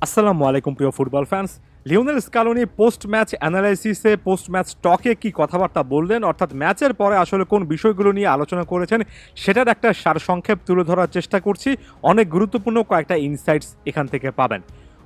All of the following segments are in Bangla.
আসসালামু আলাইকুম প্রিয় football fans. Lionel Scaloni post match অ্যানালাইসিসে পোস্ট ম্যাচ টকে কি কথাবার্তা বললেন, অর্থাৎ ম্যাচের পরে আসলে কোন বিষয়গুলো নিয়ে আলোচনা করেছেন সেটার একটা সারসংক্ষেপ তুলে ধরার চেষ্টা করছি। অনেক গুরুত্বপূর্ণ কয়েকটা ইনসাইটস এখান থেকে পাবেন।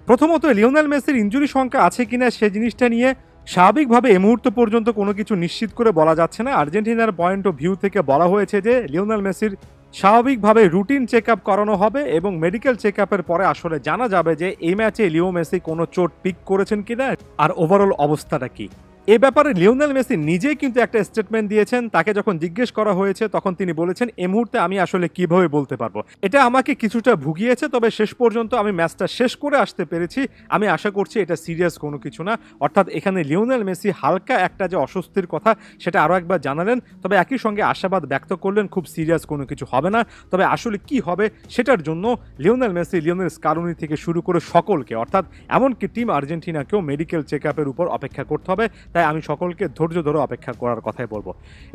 প্রথমত, লিওনেল মেসির ইনজুরি সংখ্যা আছে কিনা সে জিনিসটা নিয়ে স্বাভাবিকভাবে এই মুহূর্ত পর্যন্ত কোনো কিছু নিশ্চিত করে বলা যাচ্ছে না। আর্জেন্টিনার পয়েন্ট অফ ভিউ থেকে বলা হয়েছে যে লিওনেল মেসির স্বাভাবিকভাবে রুটিন চেক আপ করানো হবে এবং মেডিকেল চেক আপের পরে আসলে জানা যাবে যে এই ম্যাচে লিও মেসি কোনো চোট পিক করেছেন কিনা আর ওভারঅল অবস্থাটা কি। এ ব্যাপারে লিওনেল মেসি নিজেই কিন্তু একটা স্টেটমেন্ট দিয়েছেন। তাকে যখন জিজ্ঞেস করা হয়েছে তখন তিনি বলেছেন, এই মুহূর্তে আমি আসলে কিভাবে বলতে পারবো। এটা আমাকে কিছুটা ভুগিয়েছে, তবে শেষ পর্যন্ত আমি ম্যাচটা শেষ করে আসতে পেরেছি। আমি আশা করছি এটা সিরিয়াস কোনো কিছু না। অর্থাৎ এখানে লিওনেল মেসি হালকা একটা যে অস্বস্তির কথা সেটা আরও একবার জানালেন, তবে একই সঙ্গে আশাবাদ ব্যক্ত করলেন খুব সিরিয়াস কোনো কিছু হবে না। তবে আসলে কি হবে সেটার জন্য লিওনেল মেসি, লিওনেল স্কালোনি থেকে শুরু করে সকলকে, অর্থাৎ এমনকি টিম আর্জেন্টিনাকেও মেডিকেল চেক আপের উপর অপেক্ষা করতে হবে। তাই আমি সকলকে ধৈর্য ধরে অপেক্ষা করার কথাই বলবো।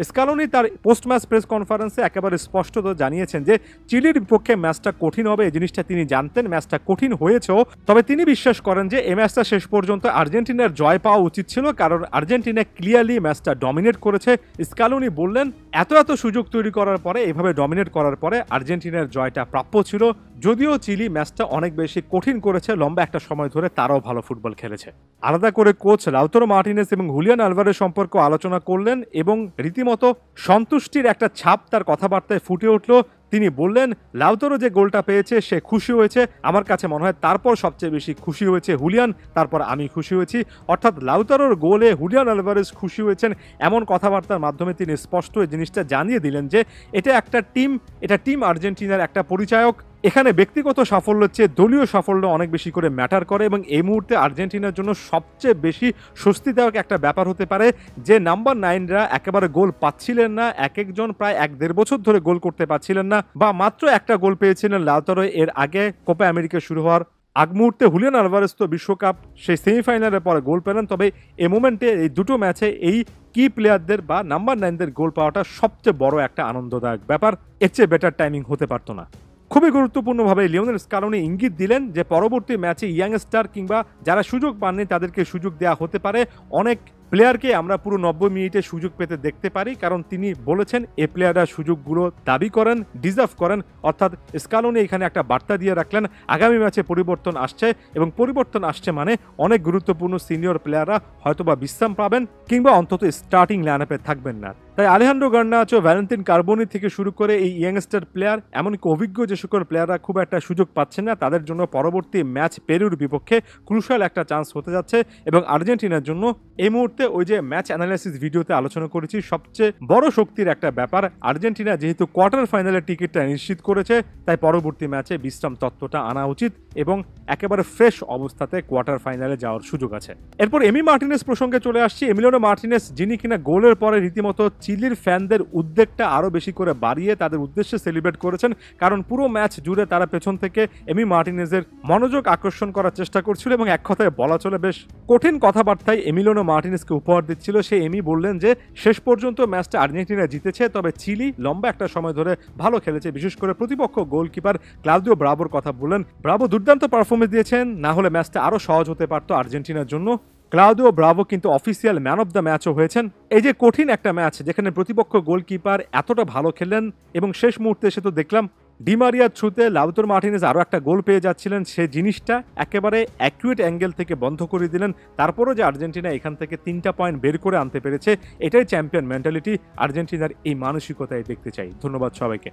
স্কালোনি তার পোস্ট ম্যাচ প্রেস কনফারেন্সে একেবারে স্পষ্টত জানিয়েছেন যে চিলির বিপক্ষে ম্যাচটা কঠিন হবে। এই জিনিসটা তিনি জানতেন, ম্যাচটা কঠিন হয়েছেও। তবে তিনি বিশ্বাস করেন যে এই ম্যাচটা শেষ পর্যন্ত আর্জেন্টিনার জয় পাওয়া উচিত ছিল, কারণ আর্জেন্টিনা ক্লিয়ারলি ম্যাচটা ডমিনেট করেছে। স্কালোনি বললেন, এত সুযোগ তৈরি করার পরে, এভাবে ডমিনেট করার পরে আর্জেন্টিনার জয়টা প্রাপ্য ছিল। যদিও চিলি ম্যাচটা অনেক বেশি কঠিন করেছে, লম্বা একটা সময় ধরে তারাও ভালো ফুটবল খেলেছে। আলাদা করে কোচ লাউতারো মার্টিনেজ এবং হুলিয়ান আলভারেজ সম্পর্ক আলোচনা করলেন এবং রীতিমতো সন্তুষ্টির একটা ছাপ তার কথাবার্তায় ফুটে উঠল। তিনি বললেন, লাউতারো যে গোলটা পেয়েছে সে খুশি হয়েছে। আমার কাছে মনে হয় তারপর সবচেয়ে বেশি খুশি হয়েছে হুলিয়ান, তারপর আমি খুশি হয়েছি। অর্থাৎ লাউতারোর গোলে হুলিয়ান আলভারেজ খুশি হয়েছেন, এমন কথাবার্তার মাধ্যমে তিনি স্পষ্ট এই জিনিসটা জানিয়ে দিলেন যে এটা একটা টিম, এটা টিম আর্জেন্টিনার একটা পরিচায়ক। এখানে ব্যক্তিগত সাফল্যের চেয়ে দলীয় সাফল্য অনেক বেশি করে ম্যাটার করে এবং এই মুহূর্তে আর্জেন্টিনার জন্য সবচেয়ে বেশি স্বস্তিদায়ক একটা ব্যাপার হতে পারে যে নাম্বার 9রা একেবারে গোল পাচ্ছিলেন না। এক একজন প্রায় 1-1.5 বছর ধরে গোল করতে পারছিলেন না, বা মাত্র একটা গোল পেয়েছিলেন লাউতারো এর আগে কোপা আমেরিকা শুরু হওয়ার আগ মুহূর্তে। হুলিয়ান আলভারেজ তো বিশ্বকাপ সেই সেমিফাইনালের পরে গোল পেলেন। তবে এই মোমেন্টে এই দুটো ম্যাচে এই কি প্লেয়ারদের বা নাম্বার 9দের গোল পাওয়াটা সবচেয়ে বড় একটা আনন্দদায়ক ব্যাপার। এর চেয়ে বেটার টাইমিং হতে পারতো না। খুবই গুরুত্বপূর্ণভাবে লিওনেল স্কালোনি ইঙ্গিত দিলেন যে পরবর্তী ম্যাচে ইয়াংস্টার কিংবা যারা সুযোগ পাননি তাদেরকে সুযোগ দেওয়া হতে পারে। অনেক প্লেয়ারকে আমরা পুরো 90 মিনিটে সুযোগ পেতে দেখতে পারি, কারণ তিনি বলেছেন এই প্লেয়াররা সুযোগগুলো দাবি করেন, ডিজার্ভ করেন। অর্থাৎ স্কালোনি এখানে একটা বার্তা দিয়ে রাখলেন আগামী ম্যাচে পরিবর্তন আসছে, এবং পরিবর্তন আসছে মানে অনেক গুরুত্বপূর্ণ সিনিয়র প্লেয়াররা হয়তোবা বিশ্রাম পাবেন কিংবা অন্তত স্টার্টিং লাইনআপে থাকবেন না। তাই আলেহান্দ্রো গার্নাচো, ভ্যালেন্তিন কার্বোনি থেকে শুরু করে এই ইয়াংস্টার প্লেয়ার, এমনকি অভিজ্ঞ যে সকল প্লেয়াররা খুব একটা সুযোগ পাচ্ছেন না, তাদের জন্য পরবর্তী ম্যাচ পেরুর বিপক্ষে ক্রুশাল একটা চান্স হতে যাচ্ছে। এবং আর্জেন্টিনার জন্য এই মুহূর্তে ওই যে ম্যাচ অ্যানালাইসিস ভিডিওতে আলোচনা করেছি, সবচেয়ে বড় শক্তির একটা ব্যাপার আর্জেন্টিনা যেহেতু কোয়ার্টার ফাইনালের টিকিটটা নিশ্চিত করেছে, তাই পরবর্তী ম্যাচে বিশ্রাম তত্ত্বটা আনা উচিত এবং একেবারে ফ্রেশ অবস্থাতে কোয়ার্টার ফাইনালে যাওয়ার সুযোগ আছে। এরপর এমি মার্টিনেজ প্রসঙ্গে চলে আসছি। এমিলিয়ানো মার্টিনেজ, যিনি কিনা গোলের পরে রীতিমতো চিলির ফ্যানদের উদ্বেগটা আরও বেশি করে বাড়িয়ে তাদের উদ্দেশ্যে সেলিব্রেট করেছেন, কারণ পুরো ম্যাচ জুড়ে তারা পেছন থেকে এমি মার্টিনেজের মনোযোগ আকর্ষণ করার চেষ্টা করছিল এবং এক কথায় বলা চলে বেশ কঠিন কথাবার্তায় এমিলিয়ানো মার্টিনেজকে উপহার দিচ্ছিল। সে এমি বললেন যে শেষ পর্যন্ত ম্যাচটা আর্জেন্টিনা জিতেছে, তবে চিলি লম্বা একটা সময় ধরে ভালো খেলেছে। বিশেষ করে প্রতিপক্ষ গোলকিপার ক্লাউদিও ব্রাভোর কথা বললেন। ব্রাভো দুর্দান্ত পারফরমেন্স দিয়েছেন, না হলে ম্যাচটা আরও সহজ হতে পারতো আর্জেন্টিনার জন্য। ক্লাউদিও ব্রাভো কিন্তু অফিসিয়াল ম্যান অফ দ্য ম্যাচও হয়েছেন। এই যে কঠিন একটা ম্যাচ যেখানে প্রতিপক্ষ গোলকিপার এতটা ভালো খেললেন এবং শেষ মুহূর্তে সে তো দেখলাম ডিমারিয়ার থ্রুতে লাউতারো মার্টিনেজ আরও একটা গোল পেয়ে যাচ্ছিলেন, সে জিনিসটা একেবারে অ্যাকুরেট অ্যাঙ্গেল থেকে বন্ধ করে দিলেন। তারপরও যে আর্জেন্টিনা এখান থেকে 3টা পয়েন্ট বের করে আনতে পেরেছে, এটাই চ্যাম্পিয়ন মেন্টালিটি। আর্জেন্টিনার এই মানসিকতায় দেখতে চাই। ধন্যবাদ সবাইকে।